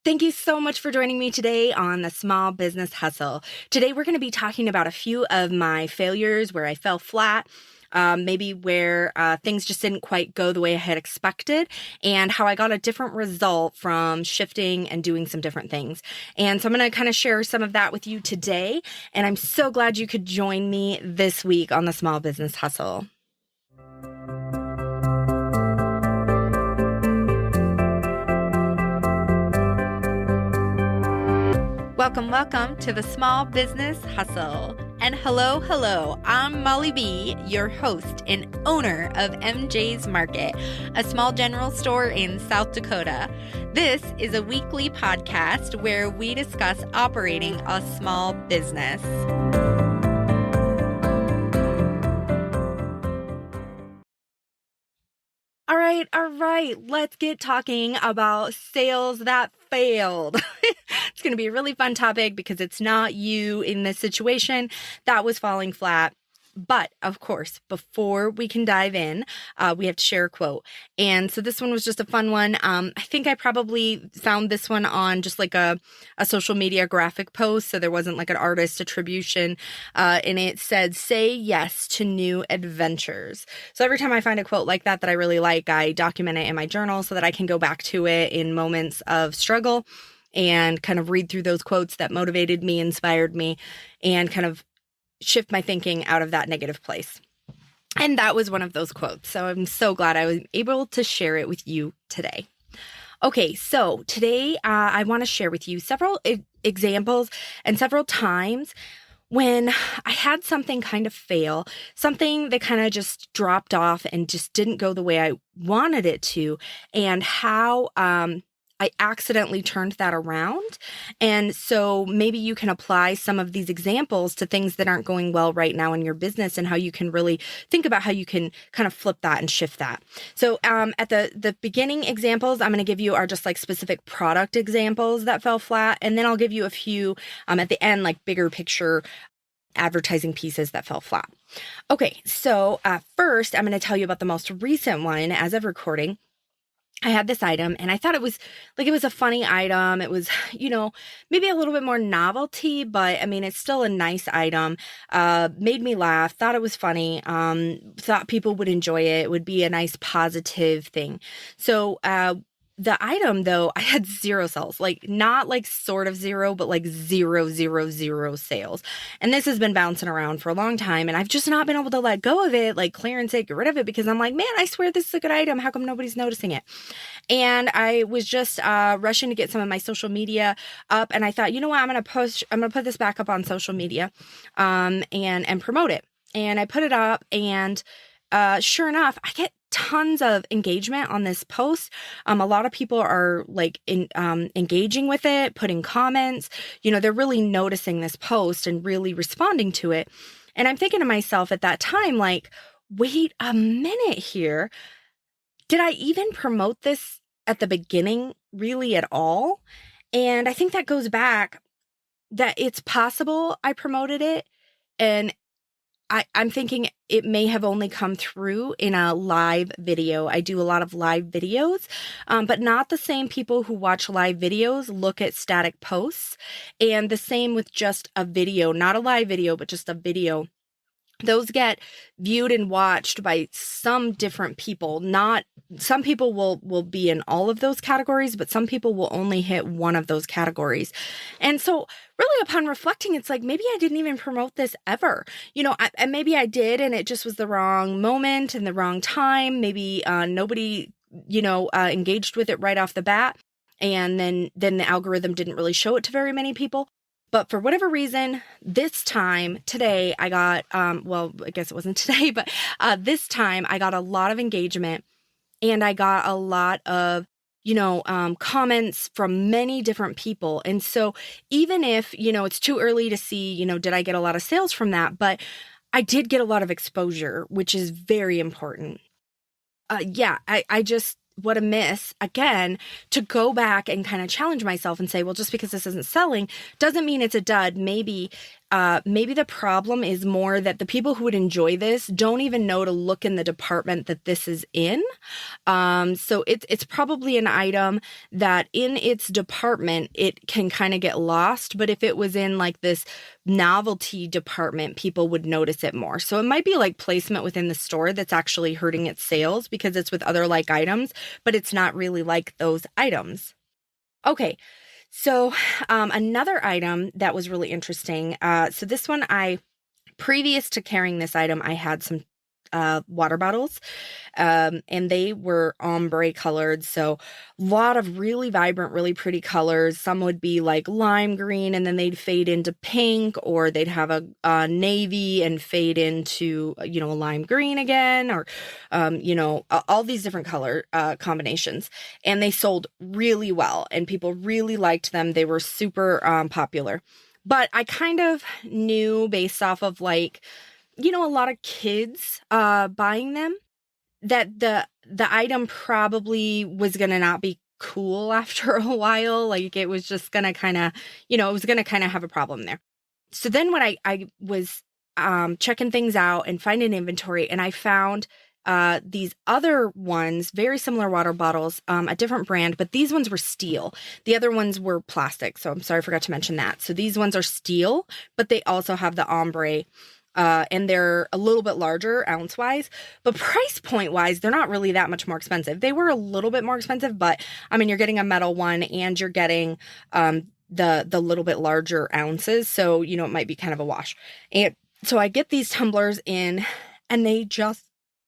Thank you so much for joining me today on the Small Business Hustle. Today, we're going to be talking about a few of my failures where I fell flat, maybe where things just didn't quite go the way I had expected, and how I got a different result from shifting and doing some different things. And so I'm going to kind of share some of that with you today, and I'm so glad you could join me this week on the Small Business Hustle. Welcome to the Small Business Hustle. And hello, I'm Molly B, your host and owner of MJ's Market, a small general store in South Dakota. This is a weekly podcast where we discuss operating a small business. All right. Let's get talking about sales that failed. It's going to be a really fun topic because it's not you in this situation that was falling flat. But of course, before we can dive in, we have to share a quote. And so this one was just a fun one. I think I probably found this one on just like a social media graphic post. So there wasn't like an artist attribution. And it said, "Say yes to new adventures." So every time I find a quote like that I really like, I document it in my journal so that I can go back to it in moments of struggle and kind of read through those quotes that motivated me, inspired me, and kind of shift my thinking out of that negative place. And that was one of those quotes. So I'm so glad I was able to share it with you today. Okay, so today I want to share with you several examples and several times when I had something kind of fail, something that kind of just dropped off and just didn't go the way I wanted it to, and how I accidentally turned that around. And so maybe you can apply some of these examples to things that aren't going well right now in your business and how you can really think about how you can kind of flip that and shift that. So at the beginning examples I'm going to give you are just like specific product examples that fell flat. And then I'll give you a few at the end, like bigger picture advertising pieces that fell flat. Okay, so first I'm going to tell you about the most recent one as of recording. I had this item and I thought it was a funny item. It was, maybe a little bit more novelty, but I mean, it's still a nice item. Made me laugh, thought it was funny, thought people would enjoy it. It would be a nice positive thing. So, the item though, I had zero sales, like not like sort of zero, but like zero sales. And this has been bouncing around for a long time. And I've just not been able to let go of it, like clearance it, get rid of it, because I'm like, man, I swear this is a good item. How come nobody's noticing it? And I was just rushing to get some of my social media up. And I thought, you know what, I'm going to put this back up on social media and promote it. And I put it up and sure enough, I get tons of engagement on this post. A lot of people are like engaging with it, putting comments, they're really noticing this post and really responding to it. And I'm thinking to myself at that time, like, wait a minute here. Did I even promote this at the beginning really at all? And I think that goes back that it's possible I promoted it, and I'm thinking it may have only come through in a live video. I do a lot of live videos, but not the same people who watch live videos look at static posts. And the same with just a video, not a live video, but just a video. Those get viewed and watched by some different people. Not some people will be in all of those categories, but some people will only hit one of those categories. And so really upon reflecting, it's like, maybe I didn't even promote this ever. Maybe I did, and it just was the wrong moment and the wrong time. Maybe nobody, engaged with it right off the bat. And then the algorithm didn't really show it to very many people. But for whatever reason, this time, today, I got, I guess it wasn't today, but this time I got a lot of engagement, and I got a lot of, comments from many different people. And so even if, it's too early to see, did I get a lot of sales from that? But I did get a lot of exposure, which is very important. I just, what a miss, again, to go back and kind of challenge myself and say, well, just because this isn't selling doesn't mean it's a dud. Maybe maybe the problem is more that the people who would enjoy this don't even know to look in the department that this is in. So it's probably an item that in its department, it can kind of get lost. But if it was in like this novelty department, people would notice it more. So it might be like placement within the store that's actually hurting its sales because it's with other like items, but it's not really like those items. Okay. So, another item that was really interesting. So this one, previous to carrying this item, I had some water bottles, and they were ombre colored. So a lot of really vibrant, really pretty colors. Some would be like lime green and then they'd fade into pink, or they'd have a navy and fade into, a lime green again, or, all these different color combinations. And they sold really well and people really liked them. They were super popular. But I kind of knew based off of like, a lot of kids buying them, that the item probably was going to not be cool after a while. Like it was just going to kind of, it was going to kind of have a problem there. So then when I was checking things out and finding inventory, and I found these other ones, very similar water bottles, a different brand, but these ones were steel. The other ones were plastic. So I'm sorry, I forgot to mention that. So these ones are steel, but they also have the ombre. And they're a little bit larger ounce-wise, but price point-wise, they're not really that much more expensive. They were a little bit more expensive, but I mean, you're getting a metal one and you're getting the little bit larger ounces, so it might be kind of a wash. And so I get these tumblers in, and they just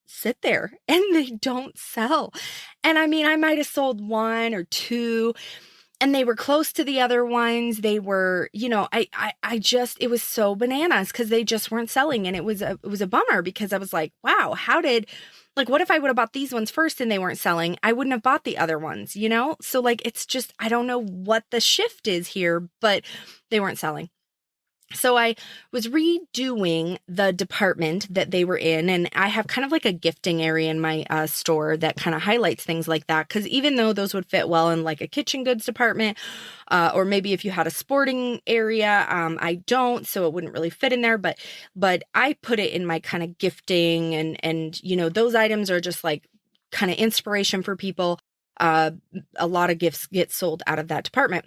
sit there and they don't sell. And I mean, I might have sold one or two. And they were close to the other ones. They were, it was so bananas because they just weren't selling. And it was a bummer because I was like, wow, what if I would have bought these ones first and they weren't selling? I wouldn't have bought the other ones, So like, it's just, I don't know what the shift is here, but they weren't selling. So I was redoing the department that they were in, and I have kind of like a gifting area in my store that kind of highlights things like that. Because even though those would fit well in like a kitchen goods department, or maybe if you had a sporting area, I don't, so it wouldn't really fit in there. But I put it in my kind of gifting, and those items are just like kind of inspiration for people. A lot of gifts get sold out of that department.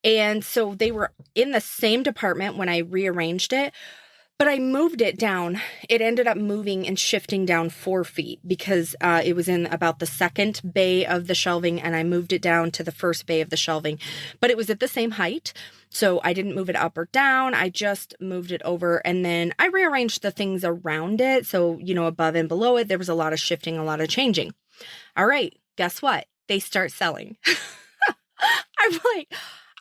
And so they were in the same department when I rearranged it, but I moved it down. It ended up moving and shifting down 4 feet because it was in about the second bay of the shelving, and I moved it down to the first bay of the shelving, but it was at the same height. So I didn't move it up or down. I just moved it over, and then I rearranged the things around it. So, above and below it, there was a lot of shifting, a lot of changing. All right, guess what? They start selling. I'm like,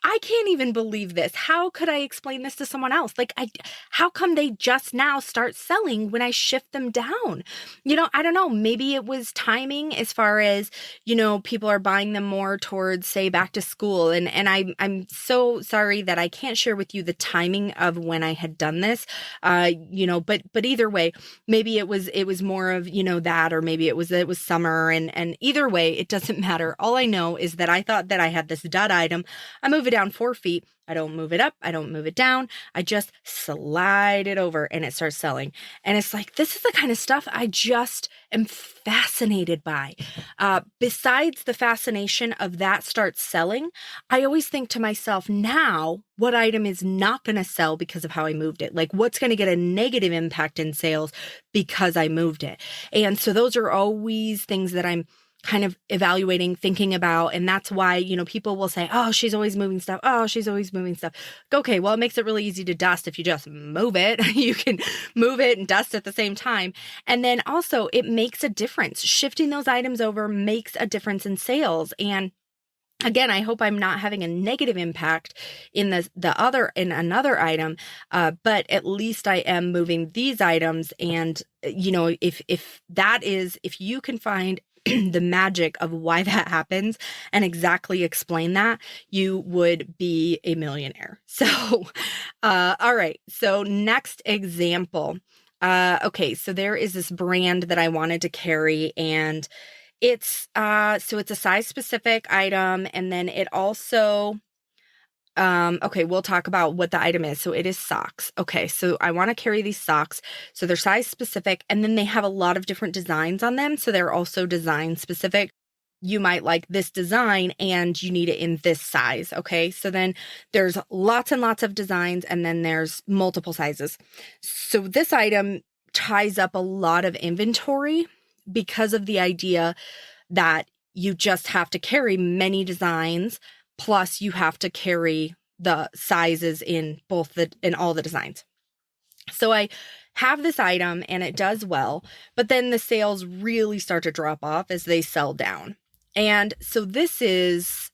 I can't even believe this. How could I explain this to someone else? Like, how come they just now start selling when I shift them down? I don't know. Maybe it was timing as far as, people are buying them more towards, say, back to school. And I'm so sorry that I can't share with you the timing of when I had done this. But either way, maybe it was more of, that, or maybe it was summer, and either way, it doesn't matter. All I know is that I thought that I had this dud item. I move it down 4 feet. I don't move it up. I don't move it down. I just slide it over and it starts selling. And it's like, this is the kind of stuff I just am fascinated by. Besides the fascination of that starts selling, I always think to myself, now, what item is not going to sell because of how I moved it? Like, what's going to get a negative impact in sales because I moved it? And so those are always things that I'm kind of evaluating, thinking about. And that's why, people will say, oh, she's always moving stuff. Oh, she's always moving stuff. Okay, well, it makes it really easy to dust if you just move it. You can move it and dust at the same time. And then also it makes a difference. Shifting those items over makes a difference in sales. And again, I hope I'm not having a negative impact in another item, but at least I am moving these items. And, if you can find the magic of why that happens and exactly explain that, you would be a millionaire. So, all right. So next example. Okay. So there is this brand that I wanted to carry, and it's a size specific item. And then it also, Okay, we'll talk about what the item is. So it is socks. Okay, so I want to carry these socks. So they're size specific, and then they have a lot of different designs on them. So they're also design specific. You might like this design and you need it in this size. Okay, so then there's lots and lots of designs, and then there's multiple sizes. So this item ties up a lot of inventory because of the idea that you just have to carry many designs, plus you have to carry the sizes in all the designs. So I have this item and it does well, but then the sales really start to drop off as they sell down. And so this is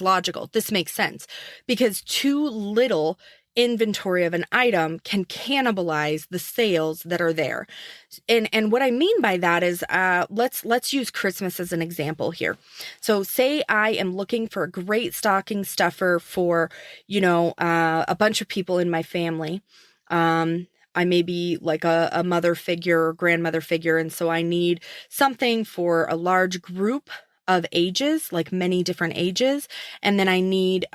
logical. This makes sense because too little inventory of an item can cannibalize the sales that are there. And what I mean by that is, let's use Christmas as an example here. So say I am looking for a great stocking stuffer for, a bunch of people in my family. I may be like a mother figure or grandmother figure. And so I need something for a large group of ages, like many different ages. And then I need,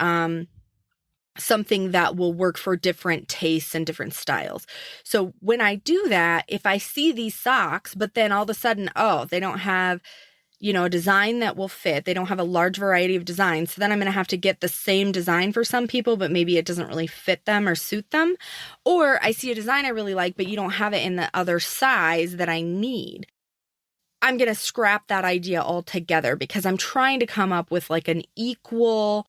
something that will work for different tastes and different styles. So when I do that, if I see these socks, but then all of a sudden, they don't have, a design that will fit. They don't have a large variety of designs. So then I'm going to have to get the same design for some people, but maybe it doesn't really fit them or suit them. Or I see a design I really like, but you don't have it in the other size that I need. I'm going to scrap that idea altogether because I'm trying to come up with like an equal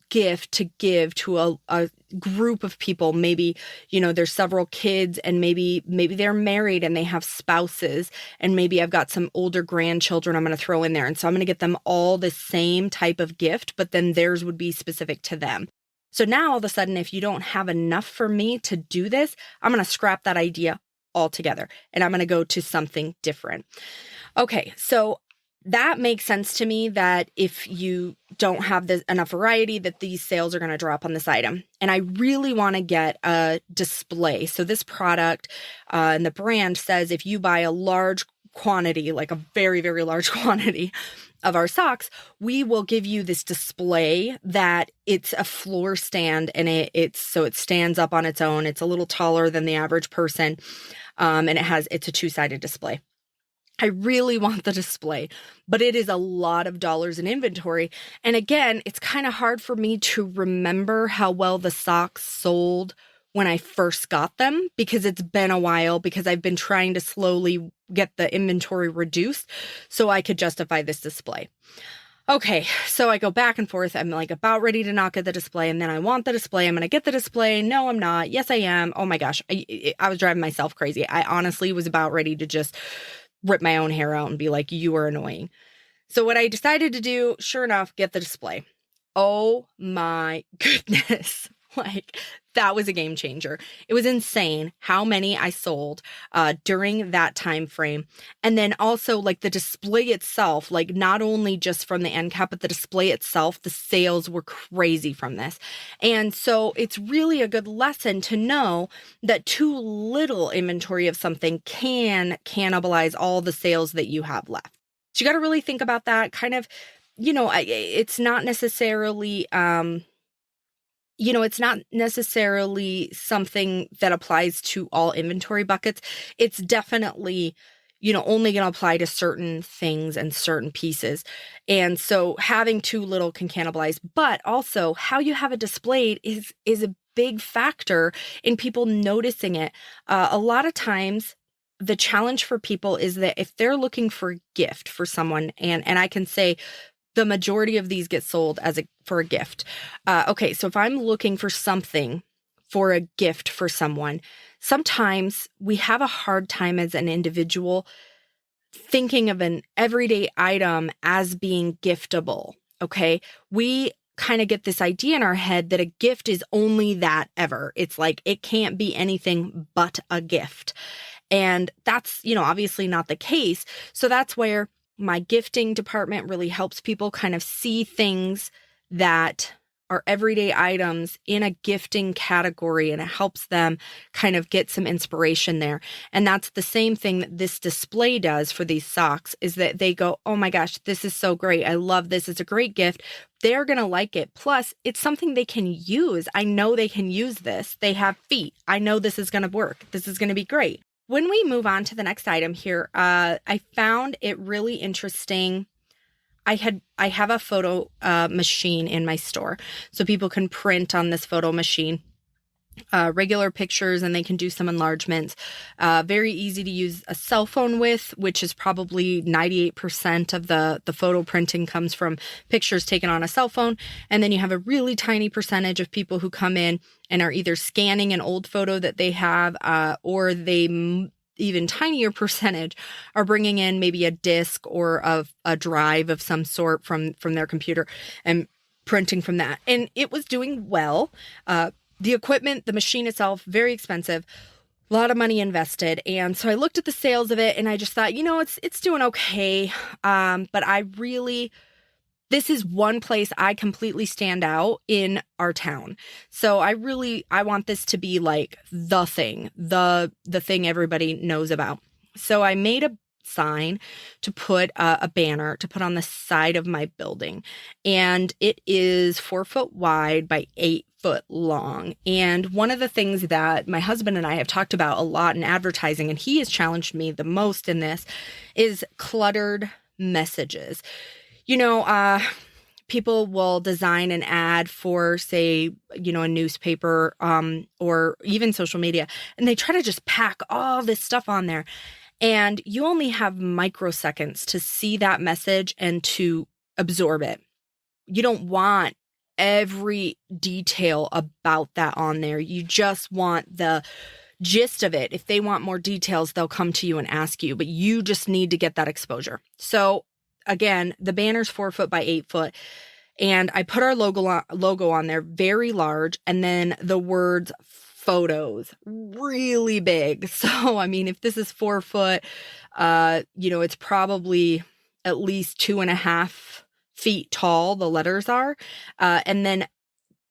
gift to give to a group of people. Maybe, there's several kids and maybe they're married and they have spouses, and maybe I've got some older grandchildren I'm going to throw in there. And so I'm going to get them all the same type of gift, but then theirs would be specific to them. So now all of a sudden, if you don't have enough for me to do this, I'm going to scrap that idea altogether and I'm going to go to something different. Okay. So that makes sense to me that if you don't have enough variety, that these sales are going to drop on this item. And I really want to get a display. So this product and the brand says if you buy a large quantity, like a very, very large quantity of our socks, we will give you this display that it's a floor stand and it stands up on its own. It's a little taller than the average person. And it's a two-sided display. I really want the display, but it is a lot of dollars in inventory. And again, it's kind of hard for me to remember how well the socks sold when I first got them because it's been a while, because I've been trying to slowly get the inventory reduced so I could justify this display. Okay, so I go back and forth. I'm like about ready to not get the display, and then I want the display. I'm going to get the display. No, I'm not. Yes, I am. Oh my gosh. I was driving myself crazy. I honestly was about ready to just rip my own hair out and be like, you are annoying. So what I decided to do, sure enough, get the display. Oh my goodness. Like, that was a game changer. It was insane how many I sold during that time frame. And then also like the display itself, like not only just from the end cap, but the display itself, the sales were crazy from this. And so it's really a good lesson to know that too little inventory of something can cannibalize all the sales that you have left. So you got to really think about that kind of, it's not necessarily, it's not necessarily something that applies to all inventory buckets. It's definitely, only going to apply to certain things and certain pieces. And so having too little can cannibalize, but also how you have it displayed is a big factor in people noticing it. A lot of times the challenge for people is that if they're looking for a gift for someone, and I can say, the majority of these get sold for a gift. Okay, so if I'm looking for something for a gift for someone, sometimes we have a hard time as an individual thinking of an everyday item as being giftable. Okay, we kind of get this idea in our head that a gift is only that ever. It's like it can't be anything but a gift. And that's, obviously not the case. So that's where my gifting department really helps people kind of see things that are everyday items in a gifting category, and it helps them kind of get some inspiration there. And that's the same thing that this display does for these socks, is that they go, oh my gosh, this is so great. I love this. It's a great gift. They're going to like it. Plus, it's something they can use. I know they can use this. They have feet. I know this is going to work. This is going to be great. When we move on to the next item here, I found it really interesting. I have a photo machine in my store, so people can print on this photo machine regular pictures, and they can do some enlargements. Very easy to use a cell phone with, which is probably 98% of the photo printing comes from pictures taken on a cell phone. And then you have a really tiny percentage of people who come in and are either scanning an old photo that they have, or they even tinier percentage are bringing in maybe a disc or a drive of some sort from their computer and printing from that. And it was doing well. The equipment, the machine itself, very expensive, a lot of money invested. And so I looked at the sales of it and I just thought, it's doing okay. But this is one place I completely stand out in our town. So I want this to be like the thing everybody knows about. So I made a sign to put a banner to put on the side of my building. And it is 4 foot wide by 8 foot long. And one of the things that my husband and I have talked about a lot in advertising, and he has challenged me the most in this, is cluttered messages. People will design an ad for, say, a newspaper, or even social media, and they try to just pack all this stuff on there. And you only have microseconds to see that message and to absorb it. You don't want every detail about that on there. You just want the gist of it. If they want more details, they'll come to you and ask you, but you just need to get that exposure. So again, the banner's 4 foot by 8 foot. And I put our logo on there very large. And then the words photos really big. So, if this is 4 foot, it's probably at least 2.5 feet tall. The letters are, and then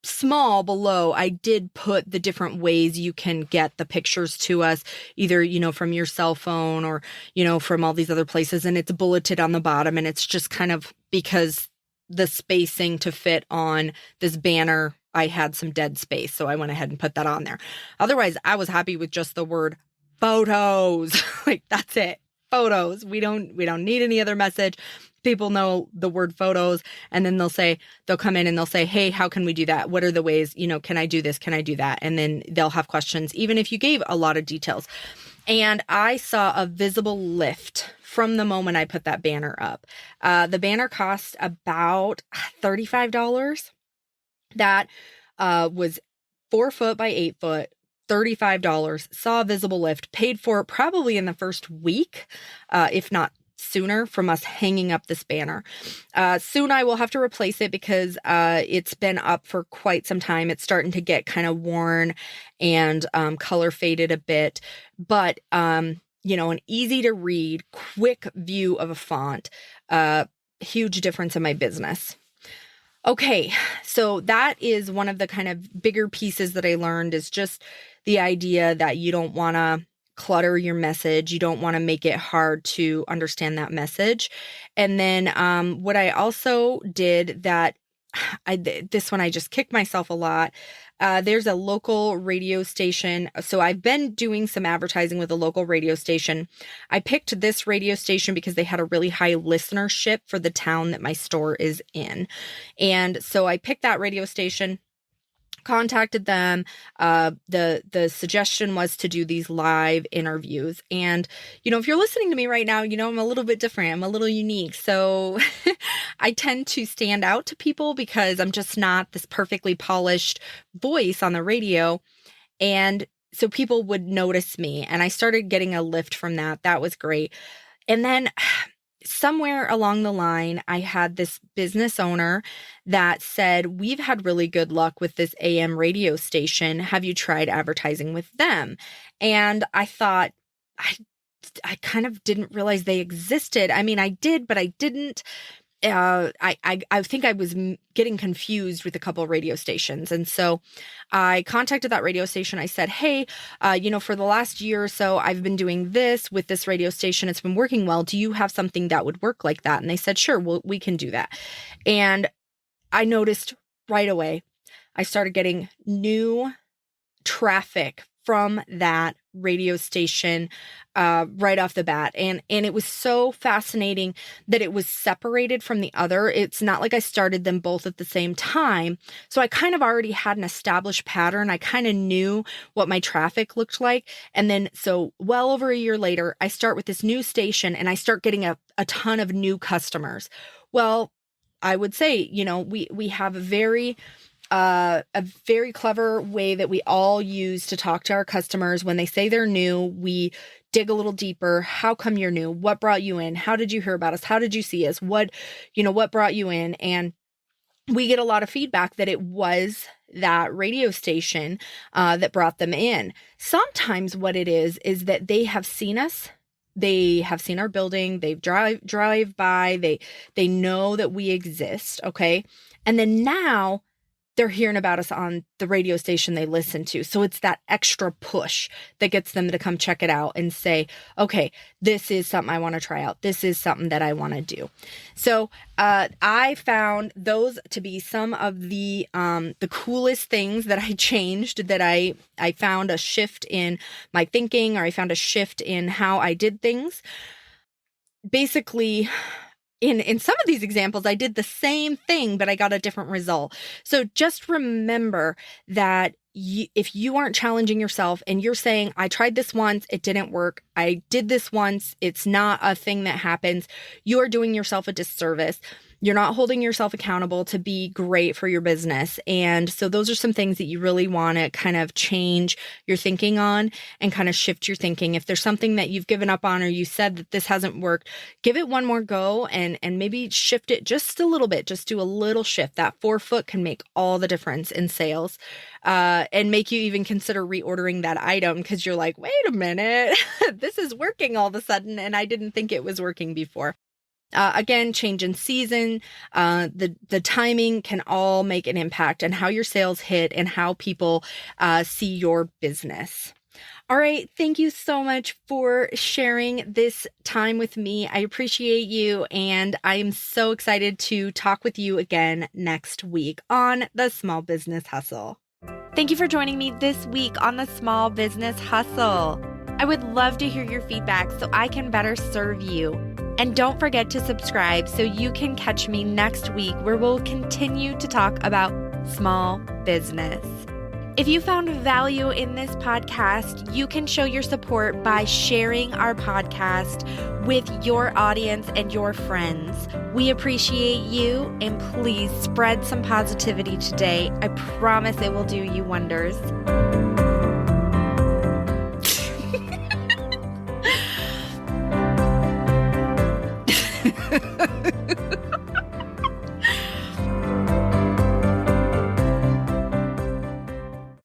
small below, I did put the different ways you can get the pictures to us, either, from your cell phone or, from all these other places. And it's bulleted on the bottom. And it's just kind of because the spacing to fit on this banner, I had some dead space. So I went ahead and put that on there. Otherwise, I was happy with just the word photos. Like, that's it. Photos. We don't need any other message. People know the word photos, and then they'll come in and they'll say, hey, how can we do that? What are the ways, can I do this? Can I do that? And then they'll have questions, even if you gave a lot of details. And I saw a visible lift from the moment I put that banner up. The banner cost about $35. That was 4 foot by 8 foot. $35, saw a visible lift, paid for it probably in the first week, if not sooner, from us hanging up this banner. Soon I will have to replace it because it's been up for quite some time. It's starting to get kind of worn and color faded a bit, but an easy to read, quick view of a font, huge difference in my business. Okay, so that is one of the kind of bigger pieces that I learned, is just the idea that you don't want to clutter your message. You don't want to make it hard to understand that message. And then what I also did that this one I just kicked myself a lot. There's a local radio station. So I've been doing some advertising with a local radio station. I picked this radio station because they had a really high listenership for the town that my store is in. And so I picked that radio station, contacted them. The suggestion was to do these live interviews. And, if you're listening to me right now, I'm a little bit different. I'm a little unique. So I tend to stand out to people because I'm just not this perfectly polished voice on the radio. And so people would notice me, and I started getting a lift from that. That was great. And then somewhere along the line, I had this business owner that said, we've had really good luck with this AM radio station. Have you tried advertising with them? And I thought, I kind of didn't realize they existed. I did, but I didn't. I think I was getting confused with a couple of radio stations. And so I contacted that radio station. I said, hey, for the last year or so, I've been doing this with this radio station. It's been working well. Do you have something that would work like that? And they said, sure, well, we can do that. And I noticed right away, I started getting new traffic from that radio station right off the bat. And it was so fascinating that it was separated from the other. It's not like I started them both at the same time. So I kind of already had an established pattern. I kind of knew what my traffic looked like. And then so well over a year later, I start with this new station and I start getting a ton of new customers. Well, I would say, we have a very clever way that we all use to talk to our customers. When they say they're new, we dig a little deeper. How come you're new? What brought you in? How did you hear about us? How did you see us? What brought you in? And we get a lot of feedback that it was that radio station that brought them in. Sometimes what it is that they have seen us. They have seen our building. They drive by. They know that we exist. Okay. And then now they're hearing about us on the radio station they listen to. So it's that extra push that gets them to come check it out and say, okay, this is something I want to try out. This is something that I want to do. So I found those to be some of the coolest things that I changed, that I found a shift in my thinking, or I found a shift in how I did things. Basically, in some of these examples, I did the same thing, but I got a different result. So just remember that if you aren't challenging yourself and you're saying, I tried this once, it didn't work. I did this once, it's not a thing that happens. You are doing yourself a disservice. You're not holding yourself accountable to be great for your business. And so those are some things that you really want to kind of change your thinking on and kind of shift your thinking. If there's something that you've given up on, or you said that this hasn't worked, give it one more go and maybe shift it just a little bit. Just do a little shift. That 4 foot can make all the difference in sales, and make you even consider reordering that item, because you're like, wait a minute, this is working all of a sudden, and I didn't think it was working before. Again, change in season, the timing can all make an impact on how your sales hit and how people see your business. All right. Thank you so much for sharing this time with me. I appreciate you. And I am so excited to talk with you again next week on the Small Business Hustle. Thank you for joining me this week on the Small Business Hustle. I would love to hear your feedback so I can better serve you. And don't forget to subscribe so you can catch me next week, where we'll continue to talk about small business. If you found value in this podcast, you can show your support by sharing our podcast with your audience and your friends. We appreciate you, and please spread some positivity today. I promise it will do you wonders.